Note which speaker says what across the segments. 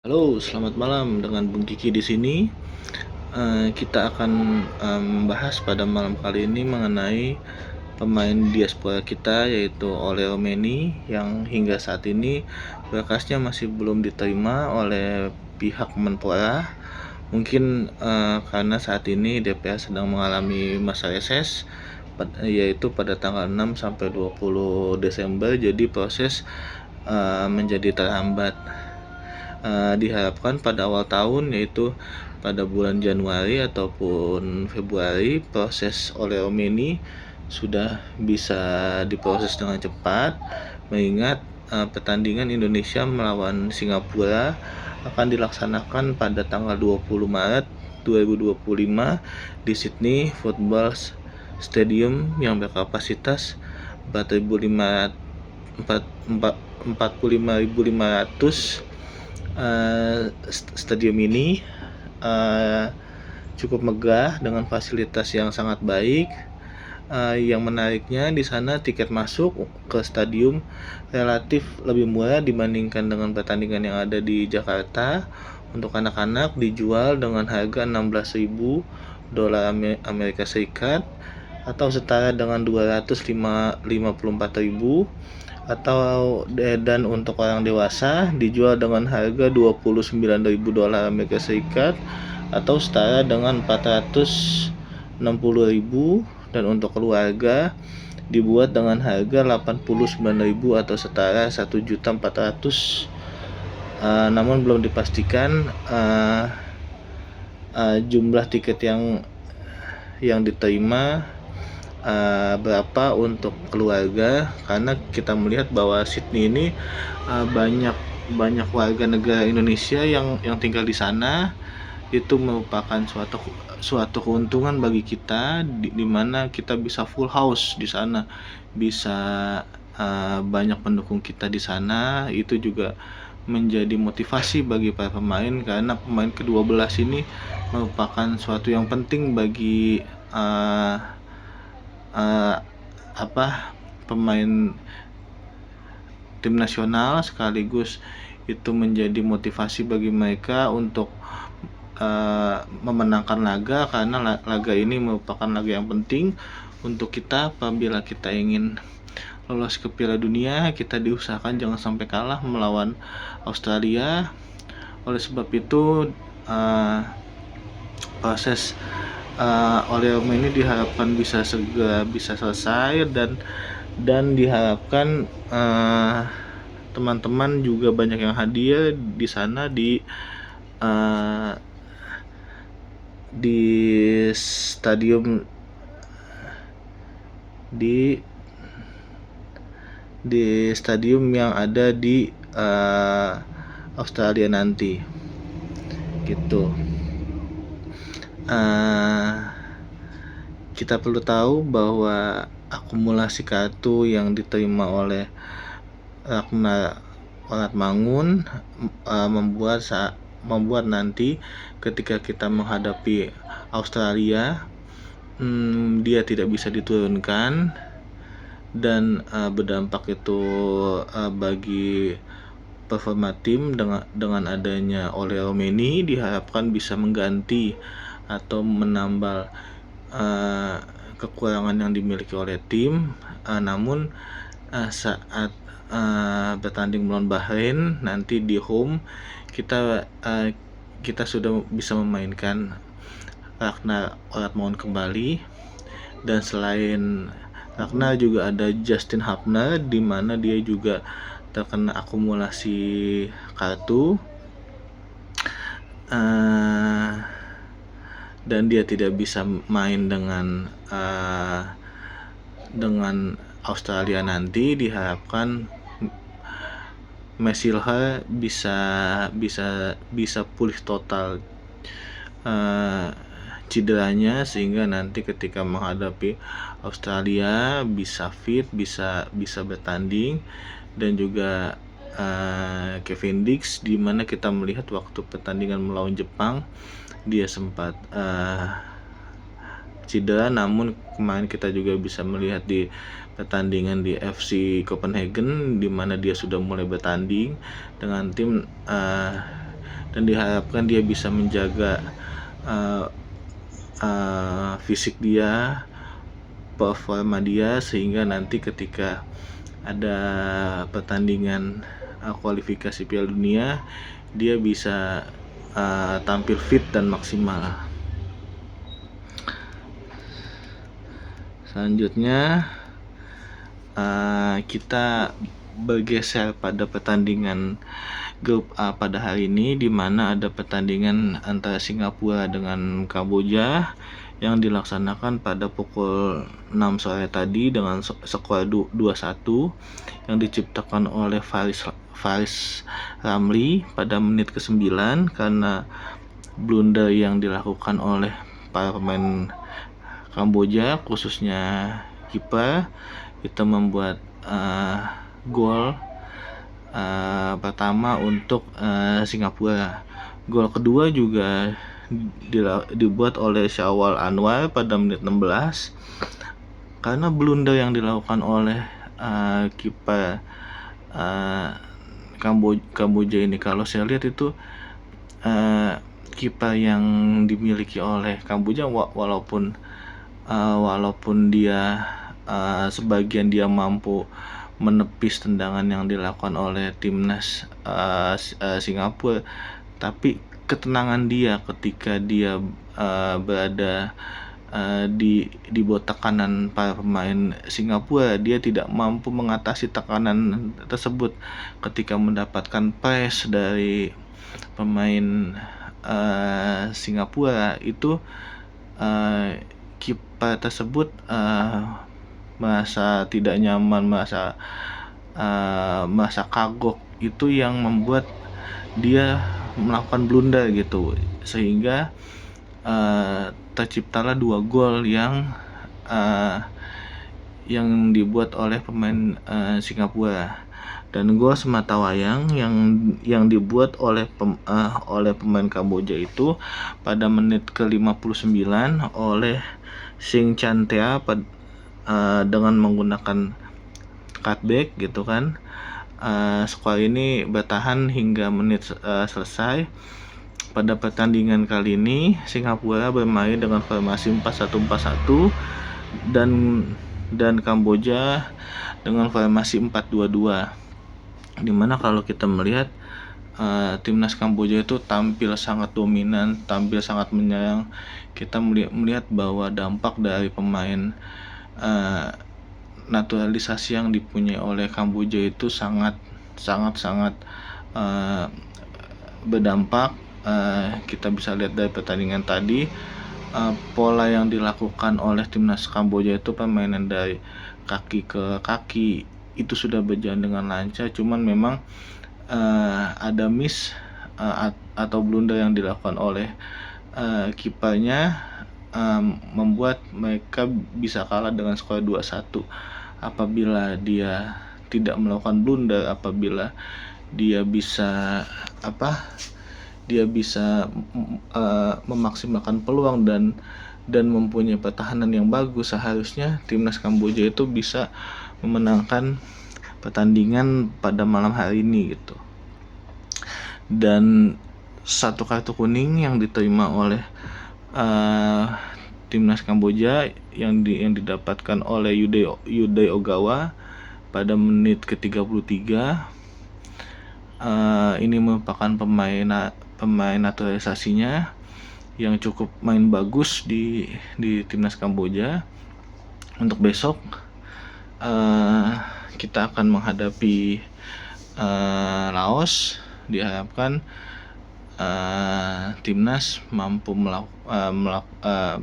Speaker 1: Halo, selamat malam dengan Bung Kiki di sini. Kita akan membahas pada malam kali ini mengenai pemain diaspora kita yaitu Ole Romeni yang hingga saat ini berkasnya masih belum diterima oleh pihak Menpora. Mungkin karena saat ini DPR sedang mengalami masa reses yaitu pada tanggal 6 sampai 20 Desember, jadi proses menjadi terhambat. Diharapkan pada awal tahun, yaitu pada bulan Januari ataupun Februari, proses Ole Romeni sudah bisa diproses dengan cepat, mengingat pertandingan Indonesia melawan Singapura akan dilaksanakan pada tanggal 20 Maret 2025 di Sydney Football Stadium yang berkapasitas 45.500. Stadium ini cukup megah dengan fasilitas yang sangat baik. Yang menariknya di sana tiket masuk ke stadium relatif lebih murah dibandingkan dengan pertandingan yang ada di Jakarta. Untuk anak-anak dijual dengan harga 16.000 dolar Amerika Serikat atau setara dengan 254.000, dan untuk orang dewasa dijual dengan harga 29.000 dolar Amerika Serikat atau setara dengan 460.000, dan untuk keluarga dibuat dengan harga 89.000 atau setara 1.400.000. Namun belum dipastikan jumlah tiket yang diterima berapa untuk keluarga, karena kita melihat bahwa Sydney ini banyak warga negara Indonesia yang tinggal di sana. Itu merupakan suatu keuntungan bagi kita, di mana kita bisa full house di sana, bisa banyak pendukung kita di sana. Itu juga menjadi motivasi bagi para pemain, karena pemain ke-12 ini merupakan suatu yang penting bagi pemain tim nasional, sekaligus itu menjadi motivasi bagi mereka untuk memenangkan laga, karena laga ini merupakan laga yang penting untuk kita. Apabila kita ingin lolos ke Piala Dunia, kita diusahakan jangan sampai kalah melawan Australia. Oleh sebab itu proses Ole Romeni ini diharapkan bisa segera bisa selesai, dan diharapkan teman-teman juga banyak yang hadir di sana di stadium di stadium yang ada di Australia nanti, gitu. Kita perlu tahu bahwa akumulasi kartu yang diterima oleh Ragnar Mangun membuat nanti ketika kita menghadapi Australia, dia tidak bisa diturunkan, dan berdampak itu bagi performa tim. Dengan adanya Ole Romeni diharapkan bisa mengganti atau menambal kekurangan yang dimiliki oleh tim. Namun saat bertanding melawan Bahrain nanti di home, kita sudah bisa memainkan Ragnar Mangun kembali, dan selain Ragnar juga ada Justin Hubner, di mana dia juga terkena akumulasi kartu, dan dia tidak bisa main dengan Australia nanti. Diharapkan Messilha bisa pulih total cederanya, sehingga nanti ketika menghadapi Australia bisa fit, bisa bertanding. Dan juga Kevin Dix, di mana kita melihat waktu pertandingan melawan Jepang dia sempat cedera, namun kemarin kita juga bisa melihat di pertandingan di FC Copenhagen, di mana dia sudah mulai bertanding dengan tim dan diharapkan dia bisa menjaga fisik dia, performa dia, sehingga nanti ketika ada pertandingan kualifikasi Piala Dunia dia bisa tampil fit dan maksimal. Selanjutnya kita bergeser pada pertandingan grup A pada hari ini, di mana ada pertandingan antara Singapura dengan Kamboja yang dilaksanakan pada pukul 6 sore tadi dengan skor 2-1 yang diciptakan oleh Faris Ramli pada menit ke-9 karena blunder yang dilakukan oleh para pemain Kamboja, khususnya kiper. Itu membuat gol pertama untuk Singapura. Gol kedua juga dibuat oleh Syawal Anwar pada menit 16 karena blunder yang dilakukan oleh kiper Kamboja ini. Kalau saya lihat itu kiper yang dimiliki oleh Kamboja, walaupun dia sebagian dia mampu menepis tendangan yang dilakukan oleh timnas Singapura, tapi ketenangan dia ketika dia berada di bawah tekanan para pemain Singapura, dia tidak mampu mengatasi tekanan tersebut. Ketika mendapatkan press dari pemain Singapura itu, kiper tersebut merasa tidak nyaman, merasa kagok. Itu yang membuat dia melakukan blunder gitu, sehingga terciptalah 2 gol yang dibuat oleh pemain Singapura. Dan gol sematawayang yang dibuat oleh pemain Kamboja itu pada menit ke-59 oleh Sing Chantea dengan menggunakan cutback gitu kan. Skor ini bertahan hingga menit selesai. Pada pertandingan kali ini Singapura bermain dengan formasi 4-1-4-1 dan Kamboja dengan formasi 4-2-2. Dimana kalau kita melihat timnas Kamboja itu tampil sangat dominan, tampil sangat menyerang. Kita melihat bahwa dampak dari pemain naturalisasi yang dipunyai oleh Kamboja itu sangat berdampak. Kita bisa lihat dari pertandingan tadi, pola yang dilakukan oleh timnas Kamboja itu permainan dari kaki ke kaki itu sudah berjalan dengan lancar, cuman memang ada miss atau blunder yang dilakukan oleh kipernya membuat mereka bisa kalah dengan skor 2-1. Apabila dia tidak melakukan blunder, apabila dia bisa memaksimalkan peluang dan mempunyai pertahanan yang bagus, seharusnya timnas Kamboja itu bisa memenangkan pertandingan pada malam hari ini gitu. Dan 1 kartu kuning yang diterima oleh timnas Kamboja yang didapatkan oleh Yuday Ogawa pada menit ke-33. Ini merupakan pemain naturalisasinya yang cukup main bagus di timnas Kamboja. Untuk besok kita akan menghadapi Laos. Diharapkan timnas mampu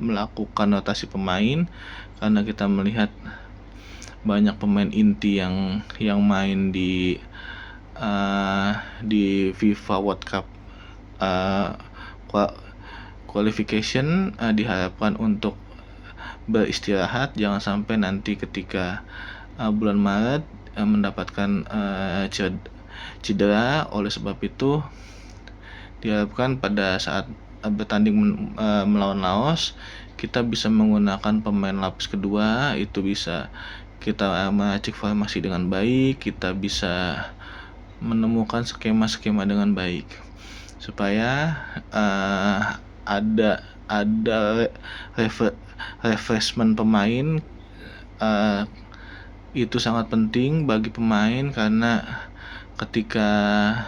Speaker 1: melakukan rotasi pemain, karena kita melihat banyak pemain inti yang main di FIFA World Cup qualification. Diharapkan untuk beristirahat, jangan sampai nanti ketika bulan Maret mendapatkan cedera. Oleh sebab itu diharapkan pada saat bertanding melawan Laos kita bisa menggunakan pemain lapis kedua. Itu bisa kita meracik formasi dengan baik, kita bisa menemukan skema-skema dengan baik. supaya ada refreshment pemain. Itu sangat penting bagi pemain karena ketika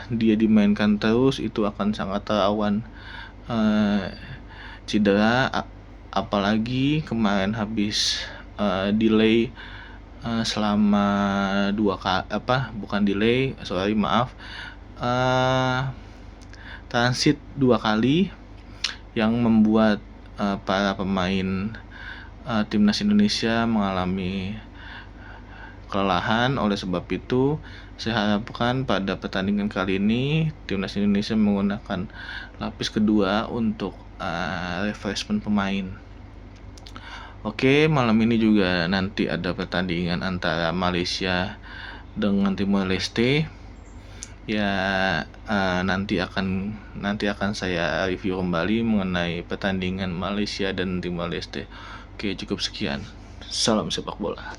Speaker 1: dia dimainkan terus itu akan sangat rawan cedera, apalagi kemarin habis delay selama transit 2 kali yang membuat para pemain timnas Indonesia mengalami kelelahan. Oleh sebab itu, saya harapkan pada pertandingan kali ini timnas Indonesia menggunakan lapis kedua untuk refreshment pemain. Oke, malam ini juga nanti ada pertandingan antara Malaysia dengan Timor Leste. Ya, nanti akan saya review kembali mengenai pertandingan Malaysia dan Timor Leste. Oke, cukup sekian. Salam sepak bola.